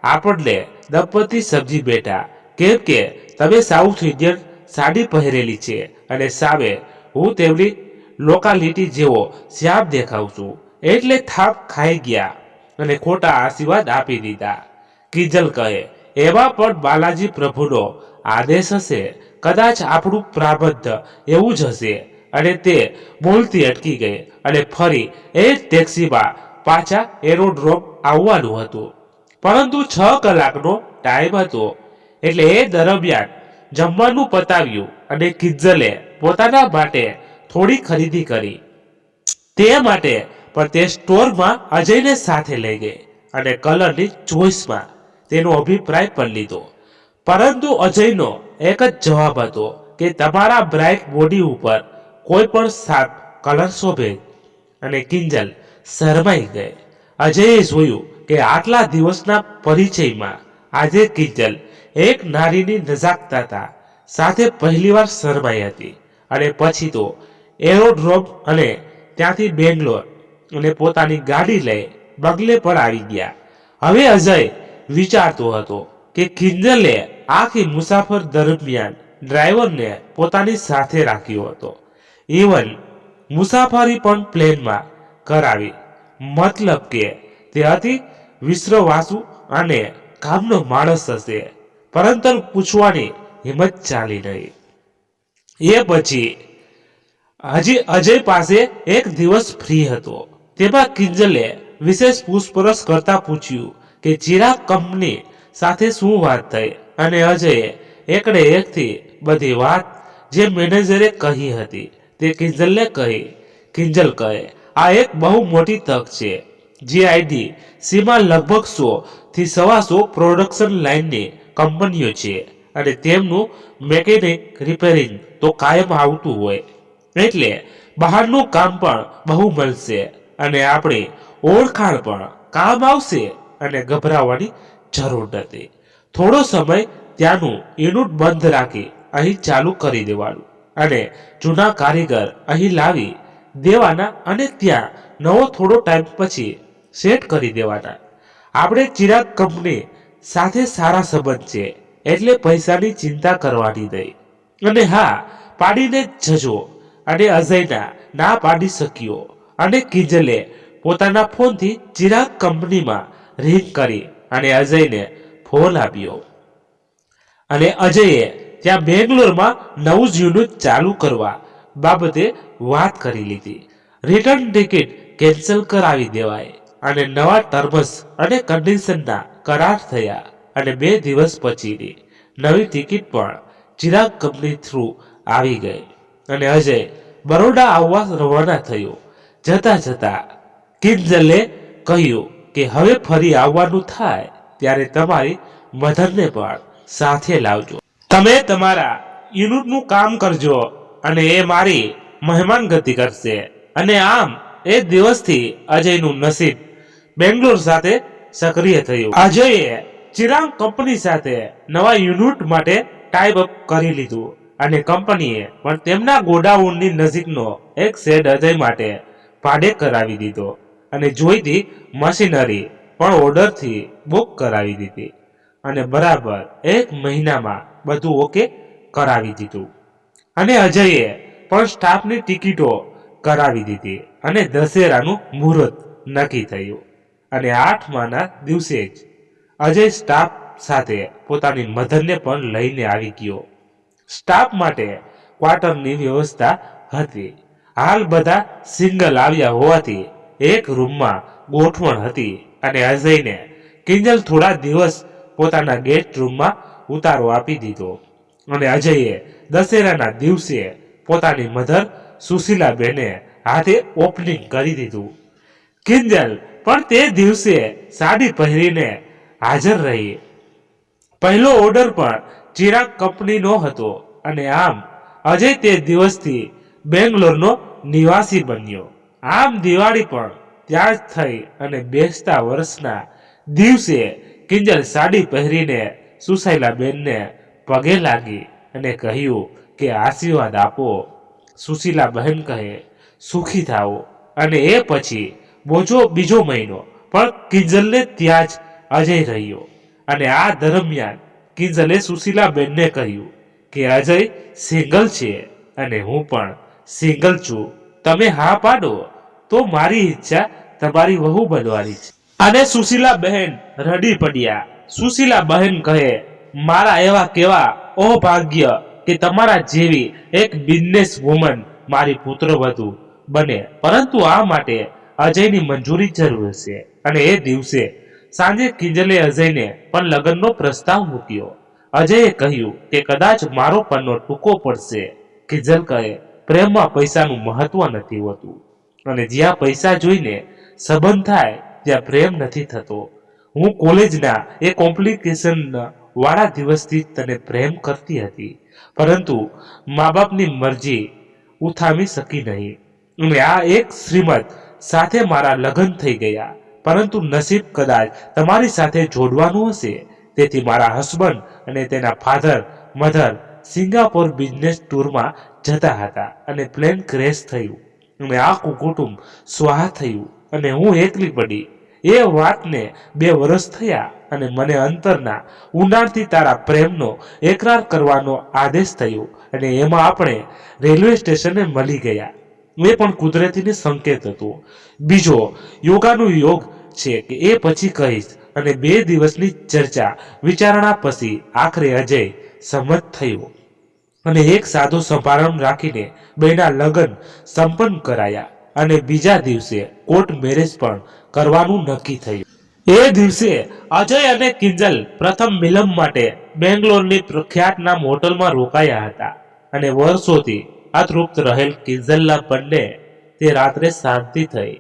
આપણને દંપતી સમજી બેઠા, કેમ કે તમે સાઉથ ઇન્ડિયન સાડી પહેરેલી છે અને સામે હું તેમની લોકાલિટી જેવો શ્યામ દેખાઉં છું, એટલે થાપ ખાઈ ગયા અને ખોટા આશીર્વાદ આપી દીધા. કિંજલ કહે, એમાં પણ બાલાજી પ્રભુનો આદેશ હશે, કદાચ આપણું પ્રારબ્ધ એવું જ હશે. અને તે બોલતી અટકી ગઈ અને ફરી એ જ ટેક્સીમાં પાછા એરોડ્રોમ આવવાનું હતું. પરંતુ 6 કલાકનો ટાઈમ હતો એટલે એ દરમિયાન જમવાનું પતાવ્યું અને કિંજલે પોતાના માટે થોડી ખરીદી કરી. તે માટે પણ તે સ્ટોરમાં અજયને સાથે લઈ ગઈ અને કલરની ચોઈસમાં તેનો અભિપ્રાય પણ લીધો. પરંતુ અજયનો એક જ જવાબ હતો કે તમારા બ્રાઇટ બોડી ઉપર કોઈ પણ સાફ કલર શોભે. અને કિંજલ શરમાઈ ગઈ. અજયે જોયું કે આટલા દિવસના પરિચયમાં આજે કિંજલ એક નારીની નજાકતા સાથે પહેલીવાર શરમાઈ હતી. અને પછી તો એરોડ્રોમ અને ત્યાંથી બેંગ્લોર અને પોતાની ગાડી લઈ બંગલે પર આવી ગયા. હવે અજય વિચારતો હતો કે કિંજલે આખી મુસાફર દરમિયાન ડ્રાઈવરને પોતાની સાથે રાખ્યો હતો. ઇવન મુસાફરી પણ પ્લેનમાં કરાવી. મતલબ કે તે અતિ વિશ્વાસુ અને કામનો માણસ હશે. પરંતુ પૂછવાની હિંમત ચાલી નહીં. એ પછી હજી અજય પાસે એક દિવસ ફ્રી હતો. તેમાં કિંજલે વિશેષ પૂછપરછ કરતા પૂછ્યું કે ચિરાગ કંપની સાથે શું વાત થઈ. અને અજયે એકડે એકથી બધી વાત જે મેનેજરે કહી હતી તે કિંજલને કહી. કિંજલ કહે, આ એક બહુ મોટી તક છે. જીઆઈડી સીમાં લગભગ 100 થી 125 પ્રોડક્શન લાઇનની કંપનીઓ છે અને તેમનું મેકેનિક રિપેરિંગ તો કાયમ આવતું હોય, એટલે બહારનું કામ પણ બહુ મળશે અને આપણી ઓળખાણ પણ કામ આવશે અને ગભરાવાની જરૂર નથી. થોડો સમય ત્યાંનું યુનિટ બંધ રાખી અહીં ચાલુ કરી દેવાનું અને જૂના કારીગર અહીં લાવી દેવાના અને ત્યાં નવો થોડો ટાઈમ પછી સેટ કરી દેવાના. આપણે ચિરાગ કંપની સાથે સારા સંબંધ છે એટલે પૈસાની ચિંતા કરવાની નહીં. અને હા પાડીને જજો. અને અજયના ના પાડી શક્યો અને કિંજલે પોતાના ફોનથી ચિરાગ કંપનીમાં રિંગ કરી અને અજયને ફોન આપ્યો. અને અજયે ત્યાં બેંગ્લોરમાં નવું જ યુનિટ ચાલુ કરવા બાબતે વાત કરી લીધી. રિટર્ન ટિકિટ કેન્સલ કરાવી દેવાય અને નવા ટર્મ્સ અને કન્ડિશનના કરાર થયા અને 2 દિવસ પછીની નવી ટિકિટ પણ ચિરાગ કંપની થ્રુ આવી ગઈ. અને અજય બરોડા આવવા રવાના થયો. જતા જતા કિંજલે કહ્યું કે હવે ફરી આવવાનું થાય ત્યારે તમારી મધરને પણ સાથે લાવજો. તમે તમારા યુનિટનું કામ કરજો અને એ મારી મહેમાનગતિ કરશે. અને આમ એ દિવસથી અજયનું નસીબ બેંગ્લોર સાથે સક્રિય થયું. અજયે ચિરાગ કંપની સાથે નવા યુનિટ માટે ટાઈપ અપ કરી લીધું અને કંપનીએ પણ તેમના ગોડાઉનની નજીકનો એક શેડ અજય માટે ભાડે કરાવી દીધો અને જોઈતી મશીનરી પણ ઓર્ડરથી બુક કરાવી દીધી અને બરાબર 1 મહિનામાં બધું ઓકે કરાવી દીધું. અને અજયે પણ સ્ટાફની ટિકિટો કરાવી દીધી અને દશેરાનું મુહૂર્ત નક્કી થયું. અને 8માના દિવસે જ અજય સ્ટાફ સાથે પોતાની મધરને પણ લઈને આવી ગયો. સ્ટાફ માટે ક્વાર્ટરની વ્યવસ્થા હતી. હાલ બધા સિંગલ આવ્યા હોવાથી એક રૂમમાં ગોઠવણ હતી અને અજયને કિંજલ થોડા દિવસ પોતાના ગેસ્ટ રૂમમાં ઉતારો આપી દીધો. અને અજયે દશેરાના દિવસે પોતાની મધર સુશીલાબેને હાથે ઓપનિંગ કરી દીધું. કિંજલ પણ તે દિવસે સાડી પહેરીને હાજર રહી. પહેલો ઓર્ડર પણ ચિરાગ કંપનીનો હતો અને આમ અજય તે દિવસથી બેંગ્લોરનો નિવાસી બન્યો. આમ દિવાળી પણ ત્યાં જ થઈ અને બેસતા વર્ષના દિવસે કિંજલ સાડી પહેરીને સુશીલાબેનને પગે લાગી અને કહ્યું કે આશીર્વાદ આપો. સુશીલાબહેન કહે સુખી થાઓ. અને એ પછી બીજો મહિનો પણ કિંજલને ત્યાં જ અજય રહ્યો. અને આ દરમિયાન કિંજલે સુશીલાબેનને કહ્યું કે અજય સિંગલ છે અને હું પણ સિંગલ છું. તમે હા પાડો તો મારી ઈચ્છા તમારી વહુ બનવાની છે. અને સુશીલાબહેન રડી પડ્યા. સુશીલાબહેન કહે મારા એવા કેવા અભાગ્ય કે તમારા જેવી એક બિઝનેસ વુમન મારી પુત્રવધુ બને, પરંતુ આ માટે અજયની મંજૂરી જરૂર છે. અને એ દિવસે સાંજે કિંજલે અજયને પણ લગ્નનો પ્રસ્તાવ મૂક્યો. અજયે કહ્યું કે કદાચ મારો પન્નો ટૂંકો પડશે. કિંજલ કહે પ્રેમમાં પૈસાનું મહત્વ નથી હોતું અને જ્યાં પૈસા જોઈને સંબંધ થાય ત્યાં પ્રેમ નથી થતો. હું કોલેજના એ કોમ્પ્લિકેશન વાળા દિવસથી તને પ્રેમ કરતી હતી, પરંતુ મા બાપની મરજી ઉથામી શકી નહીં અને આ એક શ્રીમત સાથે મારા લગ્ન થઈ ગયા. પરંતુ નસીબ કદાચ તમારી સાથે જોડવાનું હશે. તેથી મારા હસબન્ડ અને તેના ફાધર મધર સિંગાપોર બિઝનેસ ટૂરમાં જતા હતા અને પ્લેન ક્રેશ થયું અને આખું કુટુંબ સ્વાહા થયું અને હું એકલી પડી. એ વાતને 2 વર્ષ થયા અને મને અંતરના ઊંડાણથી તારા પ્રેમનો એકરાર કરવાનો આદેશ થયો અને એમાં આપણે રેલવે સ્ટેશને મળી ગયા. એ પણ કુદરતીનો સંકેત હતો. બીજો યોગાનું યોગ છે કે એ પછી કહીશ. અને 2 દિવસની ચર્ચા વિચારણા પછી આખરે અજય સંમત થયો અને એક સાદો સમારંભ રાખીને બેના લગ્ન સંપન્ન કરાયા અને બીજા દિવસે કોર્ટ મેરેજ પણ કરવાનું નક્કી થયું. એ દિવસે અજય અને કિંજલ પ્રથમ મિલન માટે બેંગ્લોરની પ્રખ્યાત નામ હોટલમાં રોકાયા હતા અને વર્ષોથી અતૃપ્ત રહેલ કિંજલના બંને તે રાત્રે શાંતિ થઈ.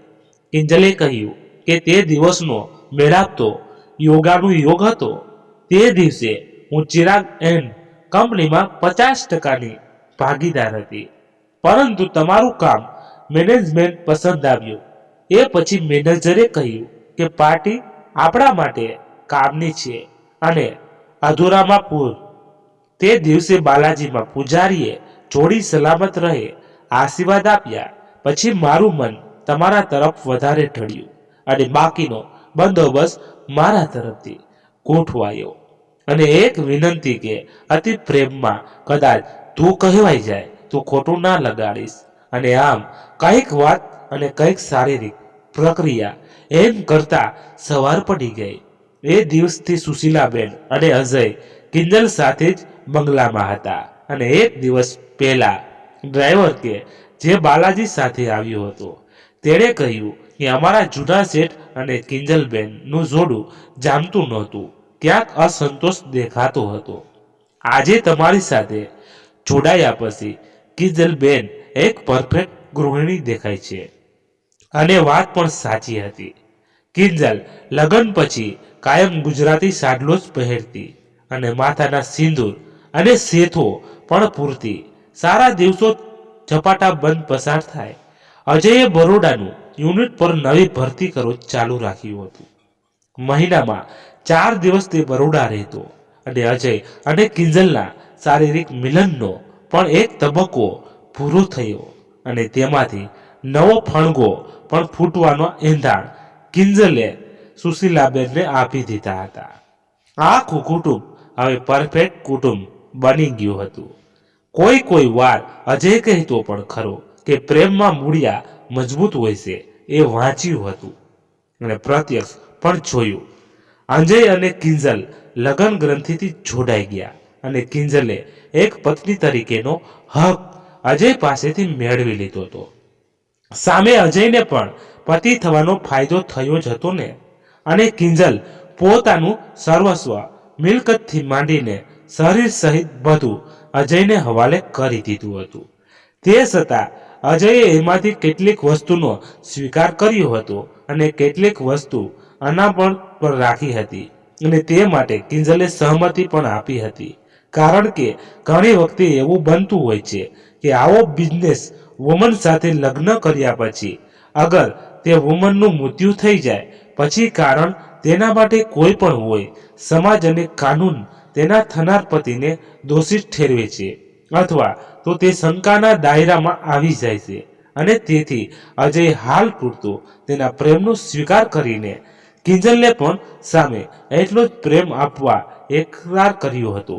કિંજલે કહ્યું કે તે દિવસનો મેળાપ તો યોગાનું યોગ હતો. તે દિવસે હું ચિરાગ એન્ડ કંપનીમાં 50%ની ભાગીદાર હતી, પરંતુ તમારું કામ મેનેજમેન્ટ પસંદ આવ્યું. એ પછી મેનેજરે કહ્યું કે પાર્ટી આપણા માટે કામની છે અને અધૂરામાં પૂર. તે દિવસે બાલાજીમાં પૂજારીએ જોડી સલામત રહે આશીર્વાદ આપ્યા. પછી મારું મન તમારા તરફ વધારે ઢળ્યું અને બાકીનો બંદોબસ્ત મારા તરફથી ગોઠવાયો. અને એક વિનંતી કે અતિ પ્રેમમાં કદાચ તું કહેવાઈ જાય તો ખોટું ના લગાડીશ. અને આમ કઈક વાત અને કઈક શારીરિક પ્રક્રિયા એમ કરતા સવાર પડી ગઈ. એ દિવસથી સુશીલાબેન અને અજય કિંજલ સાથે જ બંગલામાં હતા અને એક દિવસ પહેલા ડ્રાઈવર કે જે બાલાજી સાથે આવ્યો હતો તેણે કહ્યું કે અમારા જૂના શેઠ અને કિંજલબેન નું જોડું જામતું નહોતું. ક્યાંક અસંતોષ દેખાતો હતો. આજે તમારી સાથે જોડાયા પછી કિંજલ બેન એક પરફેક્ટ ગૃહિણી દેખાય છે. અને વાત પણ સાચી હતી. કિંજલ લગ્ન પછી કાયમ ગુજરાતી સાડલો જ પહેરતી અને માથાના સિંદૂર અને સેથો પણ પૂરતી. સારા દિવસો ઝપાટા બંધ પસાર થાય. અજયે બરોડાનું યુનિટ પર નવી ભરતી કરવું ચાલુ રાખ્યું હતું. મહિનામાં 4 દિવસ તે બરોડા રહેતો અને અજય અને કિંજલના શારીરિક મિલનનો પણ એક તબક્કો પૂરો થયો અને તેમાંથી નવો ફણગો પણ ફૂટવાનો એંધાણ કિંજલે સુશીલાબેનને આપી દીધા હતા. આખું કુટુંબ હવે પરફેક્ટ કુટુંબ બની ગયું હતું. કોઈ વાર અજય કહેતો પણ ખરો કે પ્રેમમાં મૂળિયા મજબૂત હોય છે. એ વાંચ્યું હતું અને પ્રત્યક્ષ પણ જોયું. અજય અને કિંજલ લગ્ન ગ્રંથિથી જોડાઈ ગયા અને કિંજલે એક પત્ની તરીકેનો હક અજય પાસેથી મેળવી લીધો હતો. સામે અજયને પણ પતિ થવાનો ફાયદો થયો જ હતો ને. અને કિંજલ પોતાનું સર્વસ્વ મિલકતથી માંડીને શરીર સહિત બધું અજયને હવાલે કરી દીધું હતું. તે છતાં અજયે એમાંથી કેટલીક વસ્તુનો સ્વીકાર કર્યો હતો અને કેટલીક વસ્તુ અનાપણ પર રાખી હતી અને તે માટે કિંજલે સહમતિ પણ આપી હતી. કારણ કે ઘણી વખતે એવું બનતું હોય છે કે આવો બિઝનેસ વુમન સાથે લગ્ન કર્યા પછી અગર તે વુમનનું મૃત્યુ થઈ જાય પછી કારણ તેના માટે કોઈ પણ હોય, સમાજ અને કાનૂન તેના થનાર પતિને દોષિત ઠેરવે છે અથવા તો તે શંકાના દાયરામાં આવી જાય છે. અને તેથી અજય હાલ પૂરતો તેના પ્રેમનો સ્વીકાર કરીને કિંજલને પણ સામે એટલો જ પ્રેમ આપવા એકરાર કર્યો હતો.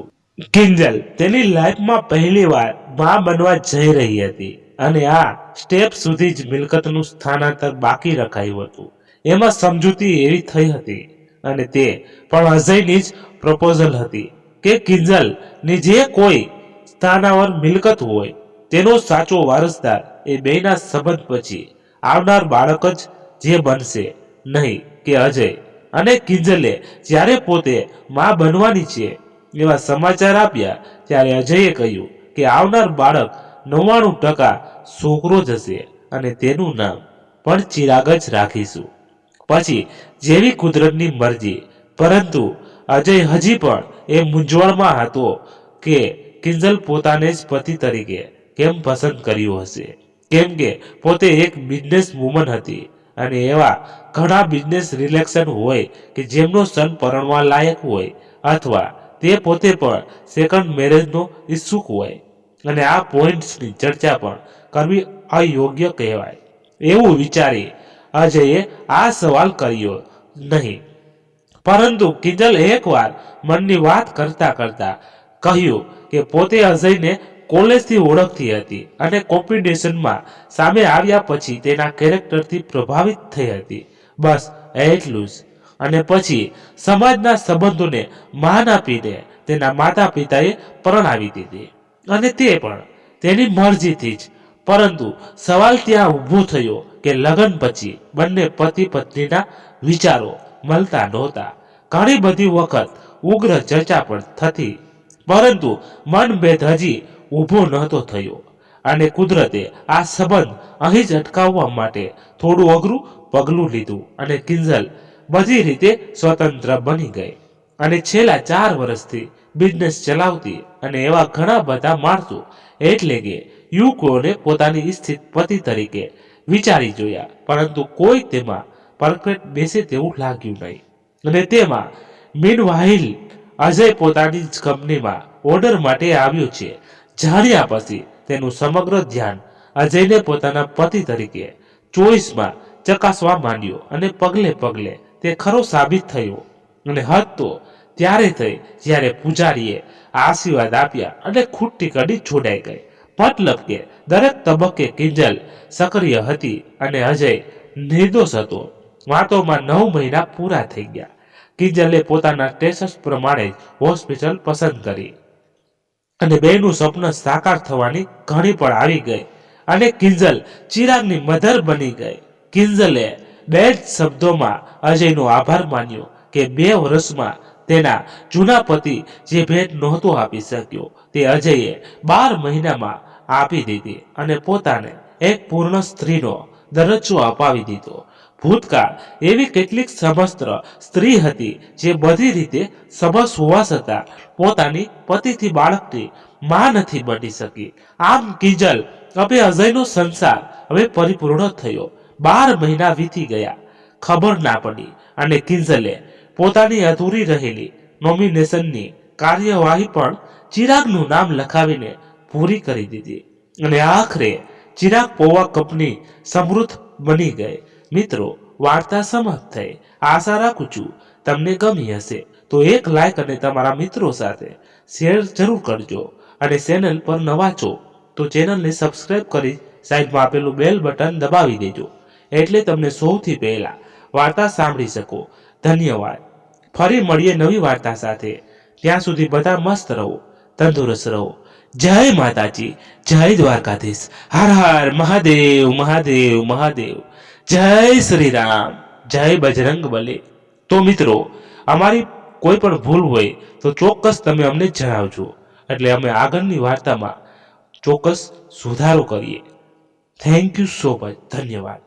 કિંજલ તેની લાઈફમાં પહેલીવાર મા બનવા જઈ રહી હતી અને આ સ્ટેપ સુધી જ મિલકતનું સ્થાનાંતર બાકી રખાયું હતું. એમાં સમજૂતી એવી થઈ હતી અને તે પણ અજયની જ પ્રપોઝલ હતી કે કિંજલની જે કોઈ સ્થાનાવર મિલકત હોય તેનો સાચો વારસદાર એ બેના સંબંધ પછી આવનાર બાળક જ જે બનશે, નહીં કે અજય. અને કિંજલે જ્યારે પોતે મા બનવાની છે એવા સમાચાર આપ્યા ત્યારે અજયે કહ્યું કે આવનાર બાળક 99% છોકરો જ હશે અને તેનું નામ પણ ચિરાગ જ રાખીશું. પછી જેવી કુદરતની મરજી. પરંતુ અજય હજી પણ એ મૂંઝવણમાં હતો કે કિંજલ પોતાને જ પતિ તરીકે કેમ પસંદ કર્યું હશે. કેમ કે પોતે એક બિઝનેસ વુમન હતી અને એવા ઘણા બિઝનેસ રિલેશન હોય કે જેમનો સન પરણવા લાયક હોય અથવા તે પોતે પણ સેકન્ડ મેરેજનો ઈચ્છુક હોય અને આ પોઈન્ટ્સની ચર્ચા પણ કરવી અયોગ્ય કહેવાય. એવું વિચારી અજયે આ સવાલ કર્યો નહીં. પરંતુ કિંજલ એકવાર મનની વાત કરતા કરતા કહ્યું કે પોતે અજયને કોલેજથી ઓળખતી હતી અને કોમ્પિટિશનમાં સામે આવ્યા પછી તેના કેરેક્ટરથી પ્રભાવિત થઈ હતી. બસ એટલું જ. અને પછી સમાજના સંબંધોને માન આપીને તેના માતા પિતાએ પરણાવી દીધી અને તે પણ તેની મરજીથી જ. પરંતુ સવાલ ત્યાં ઊભો થયો કે લગ્ન પછી બંને પતિ પત્નીના વિચારો મળતા નહોતા. ઘણી બધી વખત ઉગ્ર ચર્ચા પણ થતી પરંતુ મનભેદ હજી ઊભો નહોતો થયો અને કુદરતે આ સંબંધ અહીં જ અટકાવવા માટે થોડું અઘરું પગલું લીધું અને કિંજલ બધી રીતે સ્વતંત્ર બની ગઈ અને છેલ્લા 4 વર્ષથી બિઝનેસ ચલાવતી અને એવા ઘણા બધા માણસો એટલે કે યુવકોને પોતાની ઈચ્છિત પતિ તરીકે વિચારી જોયા પરંતુ કોઈ તેમાં પરફેક્ટ બેસે તેવું લાગ્યું નહીં. અને તેમાં મીનવાઇલ અજય પોતાની જ કંપનીમાં ઓર્ડર માટે આવ્યો છે. જાણ્યા પછી તેનું સમગ્ર ધ્યાન અજયને પોતાના પતિ તરીકે ચોઈસમાં ચકાસવા માંડ્યો અને પગલે પગલે તે ખરો સાબિત થયો. અને હદ તો ત્યારે થઈ જ્યારે પૂજારીએ આશીર્વાદ આપ્યા અને ખૂટતી કડી જોડાઈ ગઈ. મતલબ કે દરેક તબક્કે કિંજલ સક્રિય હતી અને અજય નિર્દોષ હતો. વાતોમાં 9 મહિના પૂરા થઈ ગયા. કિંજલે પોતાના ટેસ્ટ પ્રમાણે હોસ્પિટલ પસંદ કરી અને બેનું સ્વપ્ન સાકાર થવાની ઘણી પણ આવી ગઈ અને કિંજલ ચિરાગની મધર બની ગઈ. કિંજલે બે જ શબ્દોમાં અજયનો આભાર માન્યો કે 2 વર્ષમાં તેના જૂના પતિ જે ભેટ નહોતો આપી શક્યો તે અજયે 12 મહિનામાં આપી દીધી અને પોતાને એક પૂર્ણ સ્ત્રીનો દરજ્જો અપાવી દીધો. ભૂતકાળ એવી કેટલીક સમસ્ત સ્ત્રી હતી જે બધી રીતે સમસ હોવા છતાં પોતાની પતિથી બાળકની માં નથી બની શકી. આમ કિંજલ હવે અજયનો સંસાર હવે પરિપૂર્ણ થયો. 12 મહિના વીતી ગયા, ખબર ના પડી અને કિંજલે પોતાની અધૂરી રહેલી નોમિનેશનની કાર્યવાહી પણ ચિરાગનું નામ લખાવીને પૂરી કરી દીધી અને આખરે ચિરાગ પોવા કંપની સમૃદ્ધ બની ગઈ. મિત્રો, વાર્તા સમાપ્ત થઈ. આશા રાખું છું તમને ગમી હશે. તો એક લાઈક અને તમારા મિત્રો સાથે શેર જરૂર કરજો અને ચેનલ પર નવા છો તો ચેનલને સબસ્ક્રાઇબ કરી સાઈડમાં આપેલું બેલ બટન દબાવી દેજો, એટલે તમને સૌથી પહેલા વાર્તા સાંભળી શકો. ધન્યવાદ. ફરી મળીએ નવી વાર્તા સાથે. ત્યાં સુધી બધા મસ્ત રહો, તંદુરસ્ત રહો. જય માતાજી, જય દ્વારકાધીશ. હર હર મહાદેવ મહાદેવ મહાદેવ. જય શ્રી રામ, જય બજરંગ બલી. તો મિત્રો, અમારી કોઈ પણ ભૂલ હોય તો ચોક્કસ તમે અમને જણાવજો, એટલે અમે આગળની વાર્તામાં ચોક્કસ સુધારો કરીએ. Thank you so much. ધન્યવાદ.